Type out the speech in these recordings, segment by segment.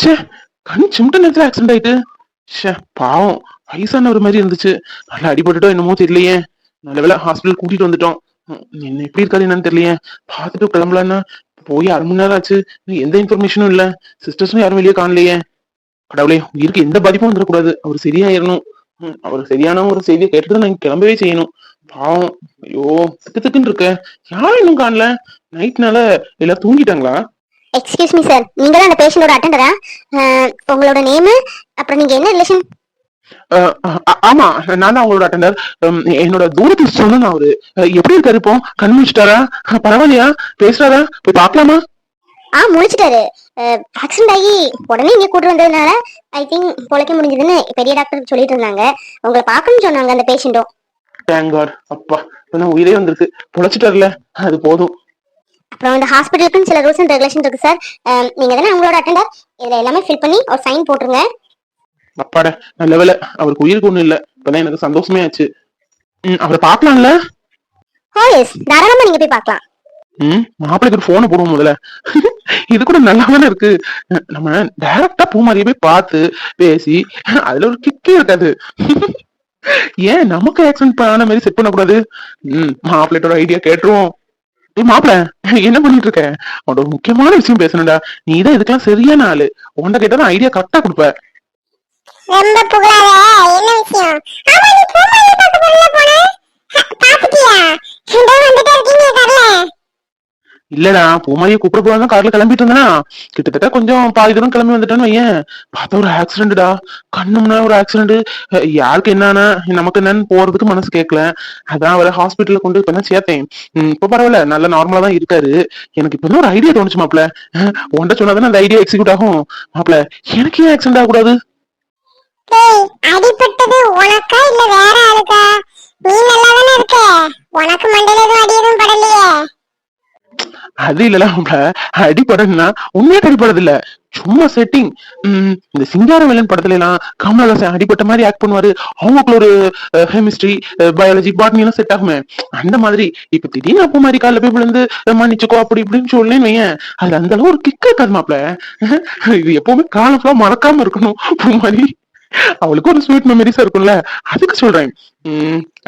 ச்சே, கண் சிமிட்ட நேரத்துல ஆக்சிடென்ட் ஆயிட்டு. ச்சே, பாவம். வயசானவர் மாதிரி இருந்துச்சு. நல்லா அடிபட்டுட்டோ என்னமோ தெரியலையே. நல்ல வேளை ஹாஸ்பிட்டல் கூட்டிட்டு வந்துட்டோம். என்ன எப்படி இருக்காரு என்னன்னு தெரியலையே. பாத்துட்டு கிளம்பலான்னா போய் 1/2 மணி நேரம் ஆச்சு. எந்த இன்ஃபர்மேஷனும் இல்ல. சிஸ்டர்ஸும் யாரும் வெளியே காணலையே. கடவுளே, உயிருக்கு எந்த பாதிப்பும் வந்துடக்கூடாது. அவர் சரியாயிரணும். அவர் சரியான ஒரு செய்தியை கேட்டுட்டு நான் கிளம்பவே செய்யணும். பாவம். ஐயோ, திக்கு திக்குன்னு இருக்க. யாரும் இன்னும் காணல. நைட்னால எல்லாரும் தூங்கிட்டாங்களா? எக்ஸ்கியூஸ் மீ சார், நீங்க தான் அந்த பேஷண்டோட அட்டெண்டரா? உங்களோட நேம், அப்புறம் நீங்க என்ன ரிலேஷன்? ஆமா, நான் தான் அவங்களோட அட்டெண்டர். என்னோட தூரத்து சொல்லணும். அவரு எப்படி இருக்காரு இப்போ? கண் முடிச்சிட்டாரா? பரவாயில்லையா? பேசுறாரா? போய் பாக்கலாமா? முடிச்சிட்டாரு. ஆக்சிடென்ட் ஆகி உடனே இங்க கூட்டு வந்ததுனால ஐ திங்க் பொழைக்க முடிஞ்சதுன்னு பெரிய டாக்டர் சொல்லிட்டு இருந்தாங்க. உங்களை பார்க்கணும்னு சொன்னாங்க அந்த பேஷண்ட்டும். Thank God. அப்பா, உயிரே வந்திருக்கு. பொழைச்சிட்டாருல, அது போதும். அப்புறம் இந்த ஹாஸ்பிட்டலுக்குன்னு சில ரூல்ஸ் அண்ட் ரெகுலேஷன் இருக்கு சார். நீங்க தானே உங்களோட அட்டெண்டர், இதுல எல்லாமே ஃபில் பண்ணி ஒரு சைன் போட்டுருங்க. அப்பாட, நல்ல வேலை. அவருக்கு உயிருக்கு ஒண்ணும் இல்ல. இப்பதான் எனக்கு சந்தோஷமே ஆச்சு. அவரை பாக்கலாம்ல? தாராளமா நீங்க போய் பார்க்கலாம். மாப்பிள்ளைக்கு ஒரு போனை போடுவோம் முதல்ல. இது கூட நல்லாதானே இருக்கு. நம்ம டைரக்டா பூமாரியை போய் பார்த்து பேசி அதுல ஒரு கிக்கே இருக்காது. ஏன் நமக்கு ஆக்சிடென்ட் ஆன மாதிரி செட் பண்ணக்கூடாது? மாப்பிள்ளையோட ஐடியா கேட்டுருவோம். மாப்பிள்ள, என்ன பண்ணிட்டு இருக்க? உன்னோட ஒரு முக்கியமான விஷயம் பேசணும்டா. நீ தான் இதுக்கெல்லாம் சரியான ஆளு. உன்ட கேட்டா ஐடியா கரெக்டா கொடுப்ப. ரொம்ப புகழாத. என்ன விஷயம்? ஆமா, நீ பூமாரி பார்க்க போறல போனே. பாத்துட்டியா? இதோ வந்துட்டே இருக்கீங்க கார்ல. இல்லடா, பூமாரியை கூப்பிட போதான் கார்ல கிளம்பிட்டு இருந்தேனா, கிட்டத்தட்ட கொஞ்சம் பாதி தூரம் கிளம்பி வந்துட்டேன்னு வையன். பார்த்தா ஒரு ஆக்சிடென்டா. கண்ணு முன்னாடி ஒரு ஆக்சிடென்ட். யாருக்கு என்னன்னா நமக்கு என்னன்னு போறதுக்கு மனசு கேட்கல. அதான் அவரை ஹாஸ்பிட்டல்ல கொண்டு இப்பதான் சேர்த்தேன். இப்ப பரவாயில்ல, நல்ல நார்மலா தான் இருக்காரு. எனக்கு இப்ப ஒரு ஐடியா தோணுச்சு மாப்பிள்ள. உன்ட சொன்னாதானே அந்த ஐடியா எக்ஸிக்யூட் ஆகும். மாப்பிள்ள, எனக்கு ஏன் ஆக்சிடென்ட் ஆகக்கூடாது? அடிபட்டது உனக்கா இல்ல வேற ஆளுக்கா? நீ நல்லா தானே இருக்க. உனக்கு மண்டையில எதுவும் அடி எதுவும் படலையே? அது இல்லடா மாப்பிள்ள, அடிபடனா உண்மையா அடிபடுறது இல்ல, சும்மா செட்டிங். இந்த சிங்காரவேலன் படத்துல எல்லாம் கமலஹாசன் அடிபட்ட மாதிரி ஆக்ட் பண்ணுவாரு. அவங்களுக்கு ஒரு கெமிஸ்ட்ரி, பயாலஜி, பாட்னி எல்லாம் செட் ஆகுமே, அந்த மாதிரி. இப்ப திடீர்னு அப்போ மாதிரி கால போய் விழுந்து மன்னிச்சுக்கோ அப்படி இப்படின்னு சொல்லேன்னு வையன், அது அந்த அளவு ஒரு கிக் இருக்காது மாப்பிள்ள. இது எப்பவுமே காலம் ஃபுல்லா மறக்காம இருக்கணும். மாதிரி அவளுக்கு ஒரு ஸ்வீட் மெமரிஸா இருக்கும்ல, அதுக்கு சொல்றேன்.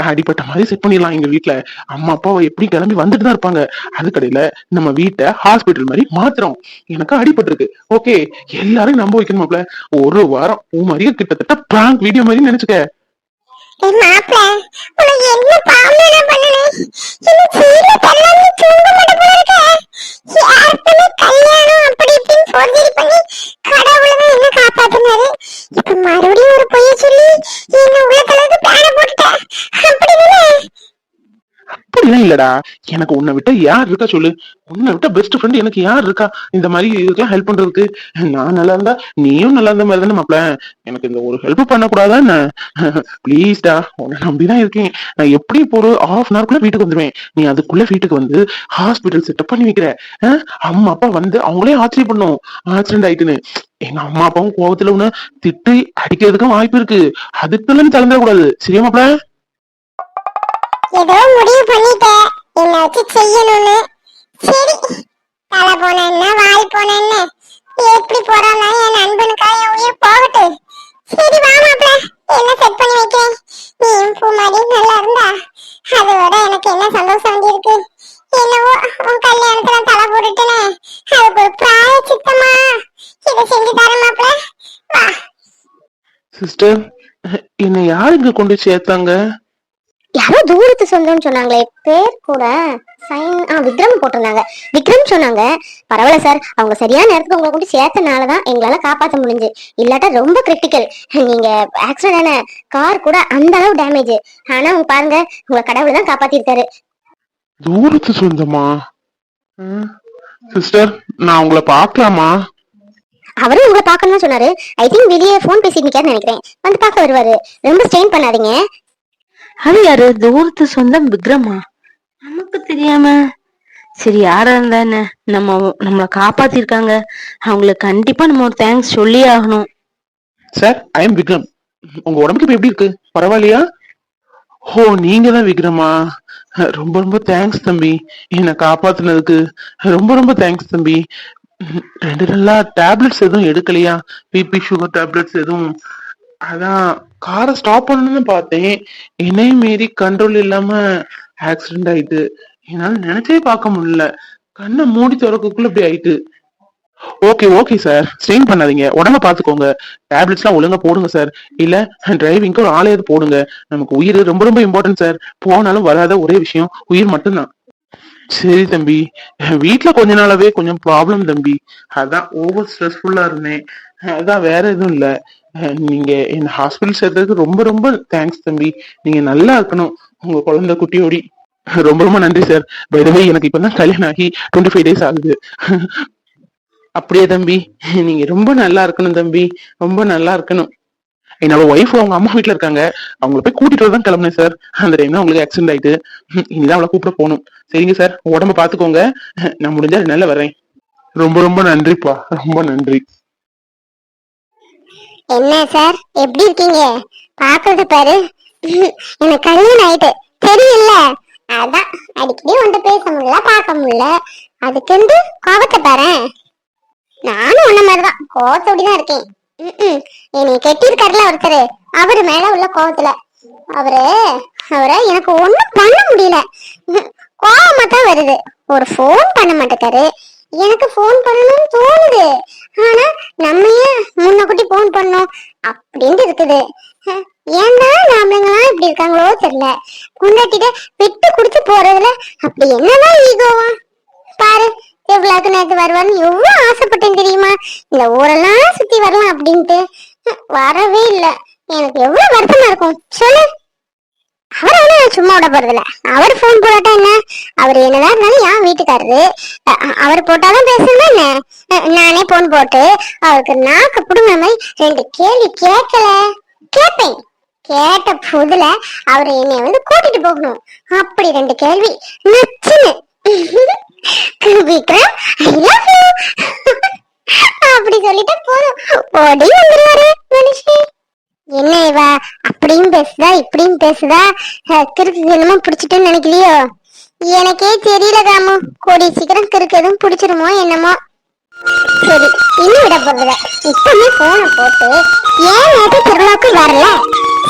அடிப்பட்ட மாதிரி செட் பண்ணிடலாம். எங்க வீட்டுல அம்மா அப்பாவை எப்படி கிளம்பி வந்துட்டு தான் இருப்பாங்க. அதுக்கடையில நம்ம வீட்டை ஹாஸ்பிட்டல் மாதிரி மாத்திரம். எனக்கு அடிபட்டிருக்கு, ஓகே, எல்லாரும் நம்ப வைக்கணுமாப்ல. ஒரு வாரம் மாதிரியே கிட்டத்தட்ட பிராங்க் வீடியோ மாதிரி நினைச்சுக்க. மாப்ள, உனக்கு என்ன பாவம் நான் பண்ணனே? இந்த சீல தள்ளாம தூங்க மாட்டே போல இருக்க. யாருக்குமே கல்யாணம் அப்படி இப்படின்னு ஃபோர்ஜரி பண்ணி கடவுளே என்ன காப்பாத்துனாரு. இப்ப மறுபடியும் ஒரு பொய்ய சொல்லி என்ன உள்ள கலந்து பேன போட்டுட்ட. அப்படிதானே? அப்படிலாம் இல்லடா. எனக்கு உன்னை விட்ட யார் இருக்கா சொல்லு? உன்னை விட்ட பெஸ்ட் ஃப்ரெண்ட் எனக்கு யார் இருக்கா இந்த மாதிரி இதுக்கெல்லாம் ஹெல்ப் பண்றதுக்கு? நான் நல்லா இருந்தா நீயும் நல்லா இருந்த மாதிரி தானே மாப்பிள்ள. எனக்கு இந்த ஒரு ஹெல்ப் பண்ணக்கூடாதான்? பிளீஸ்டா, உன்னை நம்பிதான் இருக்கேன். நான் எப்படி இப்போ ஒரு ½ வீட்டுக்கு வந்துருவேன். நீ அதுக்குள்ள வீட்டுக்கு வந்து ஹாஸ்பிட்டல் செட்டப் பண்ணி வைக்கிற. அம்மா அப்பா வந்து அவங்களே ஆச்சரியம் பண்ணும் ஆக்சிடென்ட் ஆயிட்டுன்னு. எங்க அம்மா அப்பாவும் கோபத்துல உன்னை திட்டு அடிக்கிறதுக்கும் வாய்ப்பு இருக்கு. அதுக்குள்ள தளர்ந்துடக்கூடாது, சரியா மாப்பிள்ள? ஏதோ முடிவு பண்ணிட்ட என்ன வச்சு செய்யணும்னு. சரி, தலை போன என்ன வாய் போன என்ன, எப்படி போறானா என் நண்பனுக்கா என் உயிர் போகட்டு. சரி வா மாப்ள, எல்லாம் செட் பண்ணி வைக்கிறேன். நீயும் பூமாரி நல்லா இருந்தா அதோட எனக்கு என்ன சந்தோஷம் வந்திருக்கு. என்னவோ உன் கல்யாணத்துல தலை போட்டுட்டேனே, அதுக்கு ஒரு பிராய சித்தமா இதை செஞ்சு தரேன் மாப்ள. வா சிஸ்டர், என்ன யார் இங்க கொண்டு சேர்த்தாங்க? யாரோ தூரத்து சொந்தம்னு சொன்னாங்களே, பேர் கூட சைன் விக்ரம் போட்டிருந்தாங்க. விக்ரம் சொன்னாங்க. பரவாயில்ல சார், அவங்க சரியான நேரத்துக்கு உங்களை கொண்டு சேர்த்தனாலதான் எங்களால காப்பாற்ற முடிஞ்சு. இல்லாட்டா ரொம்ப கிரிட்டிக்கல். நீங்க ஆக்சிடென்ட் ஆன கார் கூட அந்த அளவு டேமேஜ். ஆனா உங்க பாருங்க, உங்களை கடவுள் தான் காப்பாத்திருக்காரு. தூரத்து சொந்தமா? சிஸ்டர், நான் உங்களை பாக்கலாமா? அவரும் உங்களை பார்க்கணும்னு சொன்னாரு. ஐ திங்க் வெளியே போன் பேசிட்டு நினைக்கிறேன். வந்து பார்க்க வருவாரு. ரொம்ப ஸ்ட்ரெயின் பண்ணாதீங்க. அது யாரு? தூரத்து சொந்தம் விக்ரமா? நமக்கு தெரியாம. சரி, யாரா இருந்தா என்ன, நம்மளை காப்பாத்திருக்காங்க. அவங்களுக்கு கண்டிப்பா நம்ம ஒரு தேங்க்ஸ் சொல்லி ஆகணும். Sir, I am Vikram. உங்க உடம்புக்கு இப்ப எப்படி இருக்கு? பரவாயில்லையா? ஓ, நீங்க தான் விக்ரமா? ரொம்ப ரொம்ப தேங்க்ஸ் தம்பி, என்னை காப்பாத்துனதுக்கு ரொம்ப ரொம்ப தேங்க்ஸ் தம்பி. ரெண்டு நாளா டேப்லெட்ஸ் எதுவும் எடுக்கலையா? பிபி சுகர் டேப்லெட்ஸ் எதுவும்? அதான் காரை ஸ்டாப் பண்ணணும்னு பார்த்தேன். என்னையும் மீறி கண்ட்ரோல் இல்லாம ஆக்சிடென்ட் ஆயிட்டு. என்னால நினைச்சே பார்க்க முடியல. கண்ணை மூடி திறக்கக்குள்ள இப்படி ஆயிட்டு. ஓகே ஓகே சார், ஸ்ட்ரெயின் பண்ணாதீங்க, உடம்ப பாத்துக்கோங்க. டேப்லெட்ஸ் எல்லாம் ஒழுங்கா போடுங்க சார். இல்ல டிரைவிங்க்கு ஒரு ஆளையாவது போடுங்க. நமக்கு உயிர் ரொம்ப ரொம்ப இம்பார்ட்டன்ட் சார். போனாலும் வராத ஒரே விஷயம் உயிர் மட்டும்தான். சரி தம்பி, வீட்ல கொஞ்ச நாளாவே கொஞ்சம் ப்ராப்ளம் தம்பி. அதான் ஓவர் ஸ்ட்ரெஸ்ஃபுல்லா இருந்தேன். அதான் வேற எதுவும் இல்ல. நீங்க என்ன ஹாஸ்பிட்டல் சேர்த்ததுக்கு ரொம்ப ரொம்ப தேங்க்ஸ் தம்பி. நீங்க நல்லா இருக்கணும் உங்க குழந்தை குட்டியோடி. ரொம்ப ரொம்ப நன்றி சார். பை த வே எனக்கு இப்பதான் கல்யாணம் ஆகி 25 days ஆகுது. அப்படியே தம்பி, நீங்க ரொம்ப நல்லா இருக்கணும் தம்பி, ரொம்ப நல்லா இருக்கணும். என்னோட ஒய்ஃப் அவங்க அம்மா வீட்ல இருக்காங்க. அவங்கள போய் கூட்டிட்டு தான் கிளம்புனேன் சார். அந்த டைம் தான் உங்களுக்கு ஆக்சிடென்ட் ஆயிட்டு. இனிதான் அவளை கூப்பிட போகணும். சரிங்க சார், உடம்ப பாத்துக்கோங்க. நான் முடிஞ்சா நல்லா வரேன். ரொம்ப ரொம்ப நன்றிப்பா, ரொம்ப நன்றி. என்ன சார் எப்படி இருக்கீங்க? பாக்குறது பாரு. எனக்கு கல்யாணம் ஆயிட்டு தெரியல. அதான் அடிக்கடி உன்கிட்ட பேச முடியல, பார்க்க முடியல. அதுக்கு கோபத்தை பாரு. நானும் உன்ன மாதிரிதான் கோவத்தோடிதான் இருக்கேன். என்னை கெட்டிருக்காருல ஒருத்தர், அவரு மேல உள்ள கோவத்துல அவரு அவரை எனக்கு ஒண்ணும் பண்ண முடியல. கோவமா தான் வருது. ஒரு போன் பண்ண மாட்டேக்காரு. எனக்கு போன் பண்ணணும்னு தோணுது. ஆனா நம்ம ஏன் முன்னக்கூட்டி போன் பண்ணோம் அப்படின்னு இருக்குது. ஏன்னா நாமங்கெல்லாம் இப்படி இருக்காங்களோ தெரியல. குண்டாட்டிட்ட விட்டு குடிச்சு போறதுல அப்படி என்னதான் ஈகோவா பாரு. எவ்வளவுக்கு நேரத்து வருவான்னு எவ்வளவு ஆசைப்பட்டேன் தெரியுமா? இந்த ஊரெல்லாம் சுத்தி வரலாம் அப்படின்ட்டு வரவே இல்லை. எனக்கு எவ்வளவு வருத்தமா இருக்கும் சொல்லு. அவர் வந்து சும்மா விட போறதில்ல. அவர் போன் போடாட்டா என்ன? அவர் என்னதான் இருந்தாலும் என் வீட்டுக்காரரு. அவர் போட்டாதான் பேசணுமா என்ன? நானே போன் போட்டு அவருக்கு நாக்கு புடுங்க மாதிரி 2 கேள்வி கேட்பேன். கேட்ட புதுல அவரை என்னை வந்து கூட்டிட்டு போகணும். அப்படி 2 கேள்வி நச்சுன்னு விக்ரம் ஐ லவ் யூ அப்படி சொல்லிட்டு போதும் ஓடி வந்துருவாரு மனுஷன். என்ன இவா அப்படியும் பேசுதா இப்படியும் பேசுதா? கிறுக்கு என்னமோ பிடிச்சிட்டுன்னு நினைக்கலையோ? எனக்கே தெரியல ராமு. கூடிய சீக்கிரம் கிறுக்கு எதுவும் பிடிச்சிருமோ என்னமோ. சரி, இன்னும் விட போறதுல இப்பவுமே போனை போட்டு ஏன் நேற்று திருவிழாவுக்கு வரல?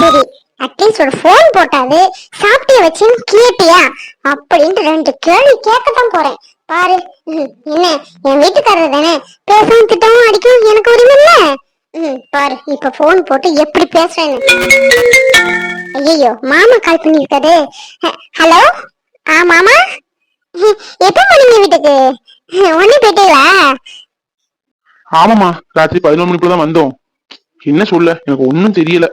சரி, அட்லீஸ்ட் ஒரு போன் போட்டாது சாப்பிட்டிய வச்சு கேட்டியா அப்படின்ட்டு 2 கேள்வி கேட்கத்தான் போறேன் பாரு. என்ன என் வீட்டுக்காரர் தானே, பேசவும் திட்டவும் அடிக்கவும் எனக்கு உரிமை இல்ல. பாரு இப்ப போன் போட்டு எப்படி பேசுறேன்னு. ஐயோ, மாமா கால் பண்ணிருக்காரு. ஹலோ, மாமா எப்ப போனீங்க வீட்டுக்கு? ஒண்ணு போயிட்டீங்களா? ஆமாமா, ராத்திரி 11 மணிக்குள்ளதான் வந்தோம். என்ன சொல்ல, எனக்கு ஒன்னும் தெரியல.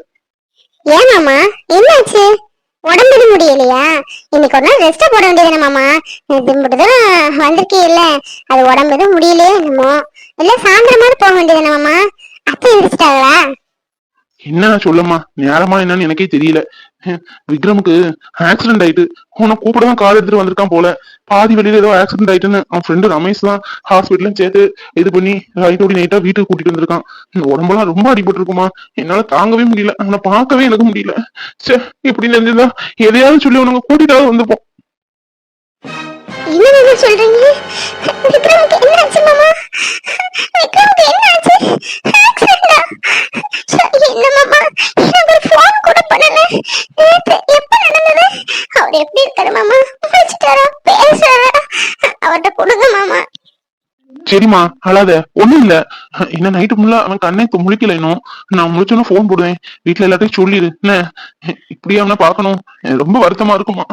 ஏன் மாமா என்னாச்சு? உடம்புது முடியலையா? இன்னைக்கு ஒரு நாள் ரெஸ்ட் போட வேண்டியதானே மாமா? இதுதான் வந்திருக்கீல்ல, அது உடம்புது முடியலையே என்னமோ. இல்ல சாயந்தரமாவது போக வேண்டியதானே மாமா? அத்தை எந்திரிச்சிட்டாங்களா? என்ன சொல்லமா, நேரமா என்னன்னு எனக்கே தெரியல. விக்ரமுக்கு ஆக்சிடென்ட் ஆயிட்டு உன்னை கூப்பிடதான் கார் எடுத்துட்டு வந்திருக்கான் போல. பாதி வெளியில ஏதோ ஆக்சிடென்ட் ஆயிட்டுன்னு அவன் ஃப்ரெண்டு ரமேஷ் தான் ஹாஸ்பிட்டலும் சேர்த்து இது பண்ணி ரைட்டோடி நைட்டா வீட்டுக்கு கூட்டிட்டு வந்திருக்கான். உடம்பெல்லாம் ரொம்ப அடிபட்டு இருக்குமா, என்னால தாங்கவே முடியல. அவனை பார்க்கவே எனக்கு முடியல. சே, இப்படி நினைஞ்சதா எதையாவது சொல்லி உனக்கு கூட்டிட்டாவது வந்துப்போம். என்ன சொல்றீங்க? விக்ரமுக்கு என்னாச்சு மாமா? விக்ரமுக்கு என்னாச்சு? ஆக்சிடென்ட்டா? என்ன மாமா, எனக்கு ஃபோன் கூட பண்ணல. நேத்து எப்ப நடந்தது? அவர் எப்படி இருக்காரு மாமா? பேசிட்டாரா? பேசுறாரா? அவர்கிட்ட கொடுங்க மாமா. சரிம்மா, அழாத, ஒண்ணும் இல்ல. என்ன நைட்டு ஃபுல்லா அவன் கண்ணை முழிக்கல இன்னும். நான் முழிச்சோன்னு போன் போடுவேன். வீட்டுல எல்லாத்தையும் சொல்லிடு என்ன. இப்படியே அவனை பாக்கணும், ரொம்ப வருத்தமா இருக்குமா.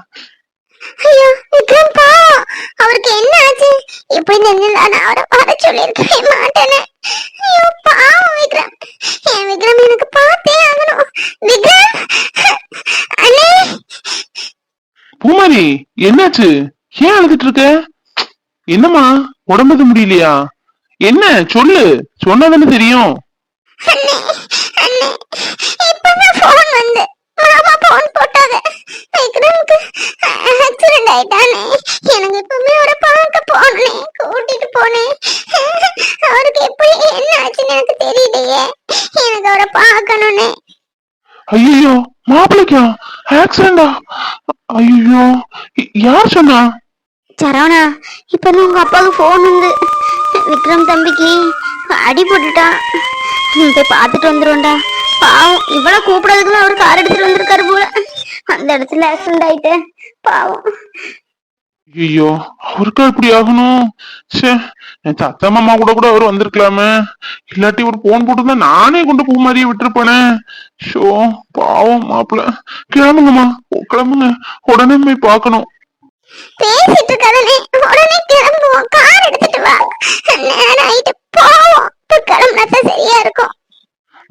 ஐயோ விக்ரம் பாவம், அவருக்கு என்ன ஆச்சு? இப்படி தெரிஞ்சிருந்தா நான் அவரை வர சொல்லியிருக்கவே மாட்டேனே. ஐயோ பாவம் விக்ரம். என் விக்ரம் எனக்கு பார்த்தே ஆகணும். விக்ரம் அண்ணே. பூமாரி, என்னாச்சு? ஏன் அழுதுட்டு இருக்க? என்னம்மா, உடம்புது முடியலையா? என்ன சொல்லு, சொன்னாதானே தெரியும். அண்ணே அண்ணே, இப்பதான் போன் வந்து மாமா போன் போட்டாங்க. விக்ரமுக்கு ஆக்சிடென்ட் ஆயிட்டானே. எனக்கு இப்பவுமே அவரை பார்க்க போனேன், கூட்டிட்டு போனேன். அவருக்கு எப்படி என்ன ஆச்சுன்னு எனக்கு தெரியலையே. எனக்கு அவரை பார்க்கணும்னு. ஐயோ, மாப்பிளைக்கா ஆக்சிடென்டா? ஐயோ, யார் சொன்னா? சரவணா, இப்பதான் உங்க அப்பாவுக்கு போன் வந்து விக்ரம் தம்பிக்கு அடி போட்டுட்டான். போய் பார்த்துட்டு வந்துருவோம்டா. பாவம் இவ்வளவு கூப்பிடறதுக்குள்ள அவர் கார் எடுத்துட்டு வந்திருக்காரு போல. அந்த இடத்துல ஆக்சிடென்ட் ஆயிட்டு பாவம். ஐயோ, அவருக்கா இப்படி ஆகணும்? ச்சே, என் அத்தை மாமா கூட கூட அவர் வந்திருக்கலாமே. இல்லாட்டி ஒரு போன் போட்டுருந்தா நானே கொண்டு பூ மாதிரியே விட்டுருப்பேனே. ஷோ, பாவம் மாப்பிள்ள. கிளம்புங்கம்மா, கிளம்புங்க. உடனே போய் பார்க்கணும். பேசிட்டு இருக்காதே, உடனே கிளம்புவோம். கார் எடுத்துட்டு வா. நேரம் ஆயிட்டு போவோம். கிளம்புனா சரியா இருக்கும்.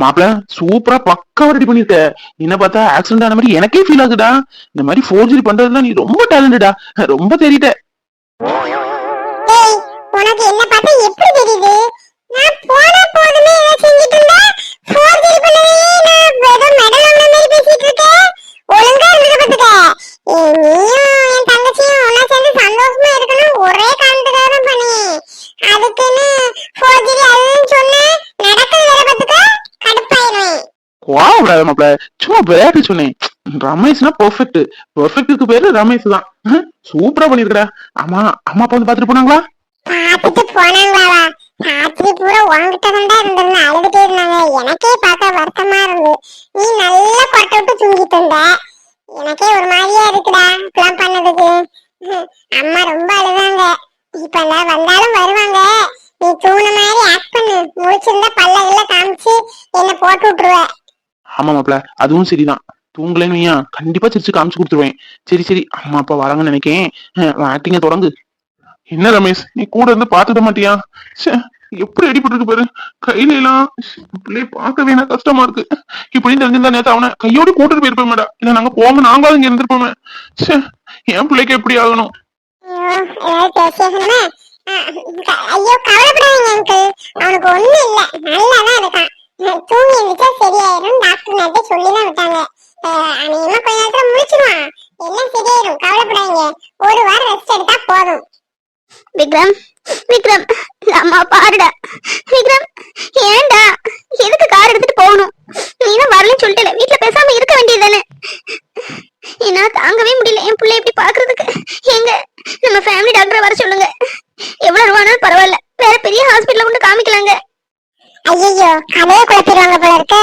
மாப்பிள்ள சூப்பரா பக்காவா ரெடி பண்ணிருக்க. என்ன பார்த்தா ஆக்சிடென்ட் ஆன மாதிரி எனக்கே ஃபீல் ஆகுதா. இந்த மாதிரி ஃபோர்ஜரி பண்றதுல நீ ரொம்ப டேலண்டடா, ரொம்ப தெரியுத. டேய், உனக்கு என்ன பார்த்தா எப்படி தெரியுது? நான் போன போதுமே இதை செஞ்சுட்டு இருந்தா ஃபோர்ஜரி பண்ணவே நான் வெறும் மெடல் வாங்கின மாதிரி பேசிட்டு இருக்கேன். ஒழுங்கா இருந்துக்க பாத்துக்க. நீயும் என் தங்கச்சியும் ஒன்னா சேர்ந்து சந்தோஷமா இருக்கணும் ஒரே காரணத்துக்காக தான் பண்ணி. அதுக்குன்னு ஃபோர்ஜரி அதுன்னு சொன்னா நடக்கிறது வேற பாத்துக்க கடுப்பாயிருவேன். கோவப்படாத மாப்பிள்ள, சும்மா விளையாட்டு சொன்னேன். ரமேஷ்னா பெர்ஃபெக்ட். பெர்ஃபெக்ட்டுக்கு பேரு ரமேஷ் தான். சூப்பரா பண்ணிருக்கடா. ஆமா, அம்மா அப்பா வந்து பாத்துட்டு போனாங்களா? பாத்துட்டு போனாங்களாவா? ராத்திரி பூரா உன்கிட்ட தான்டா இருந்திருந்தேன், அழுதுட்டே இருந்தாங்க. எனக்கே பார்க்க வருத்தமா இருந்து. நீ நல்லா கொட்டை விட்டு தூங்கிட்டு இருந்த. எனக்கே ஒரு மாதிரியா இருக்குடா இப்பெல்லாம் பண்ணதுக்கு. அம்மா ரொம்ப அழுதாங்க. இப்ப வந்தாலும் வருவாங்க. நீ தூணு மாதிரி ஆக்ட் பண்ணு. முடிச்சிருந்தா பல்ல காமிச்சு என்ன போட்டு விட்டுருவ. ஆமா மாப்பிள்ள, அதுவும் சரிதான். தூங்கலன்னு வையா, கண்டிப்பா சிரிச்சு காமிச்சு கொடுத்துருவேன். சரி சரி, அம்மா அப்பா வராங்கன்னு நினைக்கேன். ஆக்டிங்க தொடங்கு. என்ன ரமேஷ், நீ கூட இருந்து பாத்துட மாட்டியா? ச்சே, எப்படி அடிபட்டு பாரு கையில எல்லாம். பிள்ளைய பார்க்கவே எனக்கு கஷ்டமா இருக்கு. இப்படின்னு தெரிஞ்சிருந்தா நேத்து அவனை கையோடு கூட்டிட்டு போயிருப்பேன் மேடம். இல்ல நாங்க போங்க, நாங்களும் இங்க இருந்திருப்போமே. ச்சே, என் பிள்ளைக்கு எப்படி ஆகணும்? ஐயோ கவலைப்படாதீங்க அங்கிள், அவனுக்கு ஒண்ணும் இல்ல, நல்லாதான் இருக்கான். தூங்கி எழுந்திரிச்சா சரியாயிரும். டாக்டர் நேரத்தை சொல்லிதான் விட்டாங்க. அநேகமா கொஞ்ச நேரத்துல முடிச்சிருவான். எல்லாம் சரியாயிரும், கவலைப்படாதீங்க. ஒரு வாரம் ரெஸ்ட் எடுத்தா போதும். விக்ரம், விக்ரம், அம்மா பாருடா. விக்ரம், ஏன்டா எதுக்கு கார் எடுத்துட்டு போகணும்? நீதான் வரலன்னு சொல்லிட்டல, வீட்டுல பேசாம இருக்க வேண்டியதுதானே? என்னால தாங்கவே முடியல என் பிள்ளை எப்படி பாக்குறதுக்கு. எங்க நம்ம ஃபேமிலி டாக்டரை வர சொல்லுங்க. எவ்வளவு ரூபானாலும் பரவாயில்ல, வேற பெரிய ஹாஸ்பிட்டல்ல கொண்டு காமிக்கலாங்க. ஐயோ, கதையை குழப்பிடுவாங்க போல இருக்க.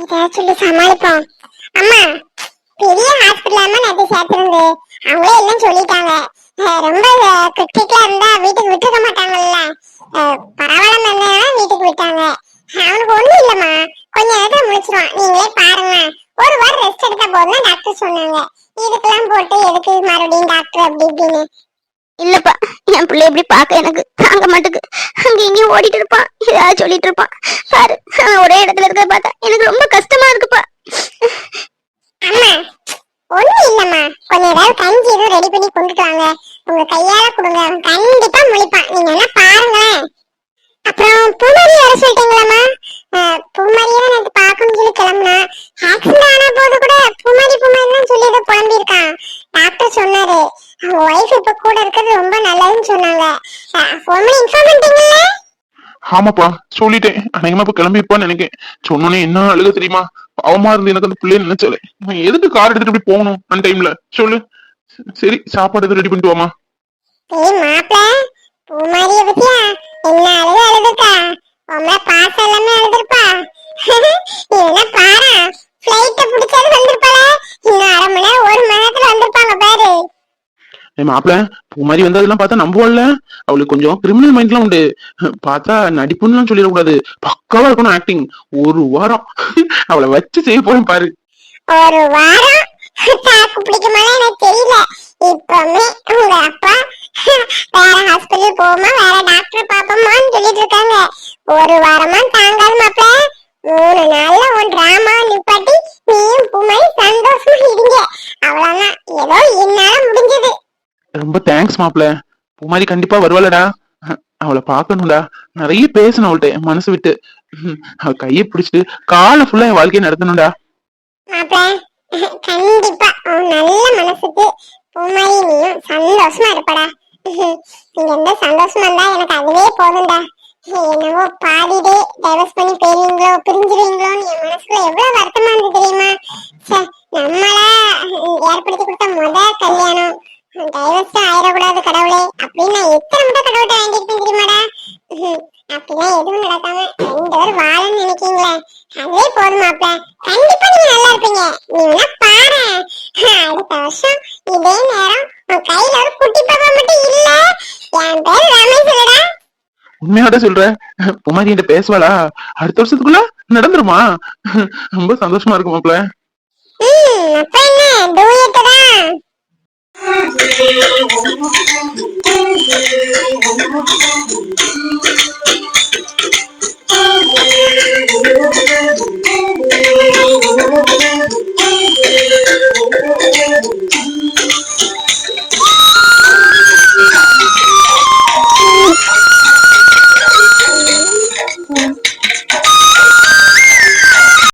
ஏதாவது சொல்லி சமாளிப்போம். அம்மா, பெரிய ஹாஸ்பிட்டல் நேற்று சேர்த்திருந்து அவங்களே எல்லாம் சொல்லிட்டாங்க. ரொம்ப கிரிட்டிக்கலா இருந்தா வீட்டுக்கு விட்டுக்க மாட்டாங்கல்ல. பரவாயில்ல இருந்தா வீட்டுக்கு விட்டாங்க. அவனுக்கு ஒண்ணும் இல்லம்மா, கொஞ்ச நேரத்துல முடிச்சிருவான். நீங்களே பாருங்க, ஒரு வாரம் ரெஸ்ட் எடுத்தா போதும் டாக்டர் சொன்னாங்க. இதுக்கெல்லாம் போட்டு எதுக்கு மறுபடியும் டாக்டர் அப்படி இப்படின்னு. இல்லப்பா, என் பிள்ளை எப்படி பார்க்க எனக்கு தாங்க மாட்டுக்கு. அங்க இங்கேயும் ஓடிட்டு இருப்பான், ஏதாவது சொல்லிட்டு இருப்பான். பாரு, ஒரே இடத்துல இருக்கிறத பார்த்தா எனக்கு ரொம்ப கஷ்டமா இருக்குப்பா. அம்மா, ஒண்ணும் இல்லம்மா, கொஞ்சம் ஏதாவது கஞ்சி எதுவும் ரெடி பண்ணி கொண்டுட்டு வாங்க. உங்க கையால கொடுங்க, அவன் கண்டிப்பா முழிப்பான். நீங்க என்ன பாருங்களேன். அப்புறம் பூமாரி வர சொல்லிட்டீங்களாம்மா? பூமாரியை எனக்கு பார்க்கணும்னு சொல்லி கிளம்புனா, ஆக்சிடென்ட் ஆன போது கூட பூமாரி பூமாரிலாம் சொல்லி ஏதோ புலம்பி இருக்கான். டாக்டர் சொன்னாரு அவங்க ஒய்ஃப் இப்ப கூட இருக்கிறது ரொம்ப நல்லதுன்னு சொன்னாங்க. ஃபோன் பண்ணி இன்ஃபார்ம் பண்ணிட்டீங்கல்ல? ஆமாப்பா, சொல்லிட்டேன். அநேகமா இப்ப கிளம்பி இருப்பான்னு நினைக்கேன். சொன்னோன்னே என்ன அழுக தெரியுமா? பாவமா இருந்து எனக்கு அந்த பிள்ளைய நினைச்சாலே. நான் எதுக்கு கார் எடுத்துட்டு இப்படி போகணும் அந்த டைம்ல சொல்லு. சரி, சாப்பாடு எதுவும் ரெடி பண்ணிட்டு வாமா. ஏய் மாப்ள, பூமாரிய பத்தியா என்ன அழுதுக்கா? உங்க பாசம் எல்லாமே அழுதுருப்பா. என்ன பாரா, ஃளைட்ட பிடிச்சது வந்திருப்பாள. இன்னும் அரை மணி நேரம் ஒரு மணி நேரத்துல வந்திருப்பாங்க பாரு. மாப்பிள்ள, பூ மாதிரி வந்ததெல்லாம் பார்த்தா நம்புவாள்ல. அவளுக்கு கொஞ்சம் கிரிமினல் மைண்ட்லாம் உண்டு. பார்த்தா நடிப்புன்னு சொல்லிடக்கூடாது, பக்காவா இருக்கணும் ஆக்டிங். ஒரு வாரம் அவளை வச்சு செய்ய போறேன் பாரு. ஒரு வாரம் தாக்கு பிடிக்குமான்னு எனக்கு தெரியல. இப்பவுமே உங்க அப்பா வேற ஹாஸ்பிட்டல் போமா, வேற டாக்டர் பாப்போமான்னு சொல்லிட்டு இருக்காங்க. ஒரு வாரமா தாங்காது மாப்ள. 3 நாள்ல உன் டிராமா நிப்பாட்டி நீயும் பூமாரி சந்தோஷமா இருங்க. அவ்வளவுதான், ஏதோ என்னால முடிஞ்சது. ரொம்ப தேங்க்ஸ் மாப்பிள்ள. பூமாரி கண்டிப்பா வருவாளடா. அவளை பாக்கணும்டா. நிறைய பேசணும் அவள்கிட்ட மனசு விட்டு. அவ கையை பிடிச்சிட்டு காலை ஃபுல்லா என் வாழ்க்கையை நடத்தணும்டா. மாப்ள, கண்டிப்பா உன் நல்ல மனசுக்கு பூமாரி நீயும் சந்தோஷமா இருப்படா. நீங்க எந்த சந்தோஷமா இருந்தா எனக்கு அதுவே போதும்டா. என்னவோ பாதிடே டைவர்ஸ் பண்ணி போயிருவீங்களோ, பிரிஞ்சிருவீங்களோன்னு என் மனசுக்குள்ள எவ்வளவு வருத்தமா இருந்து தெரியுமா? நம்மளா ஏற்படுத்தி கொடுத்த கல்யாணம் டைவர்ஸ் ஆயிடக்கூடாது கடவுளே அப்படின்னு நான் எத்தனை முறை கடவுள்கிட்ட வேண்டியிருக்கேன். பேரும் வாழன்னு நினைக்கீங்களே அதுவே போதும் மாப்ள. கண்டிப்பா நீங்க நல்லா இருப்பீங்க. நீ வேணா பாரு, அடுத்த வருஷம் இதே நேரம் உன் கையில ஒரு குட்டி பாப்பா மட்டும் இல்ல, என் பேரு ரமேஷ் இல்லடா. உண்மையோட சொல்ற? குமாரி என்கிட்ட பேசுவாளா? அடுத்த வருஷத்துக்குள்ள நடந்துருமா? ரொம்ப சந்தோஷமா இருக்கு மாப்ள. அப்ப என்ன டூயட் தான்.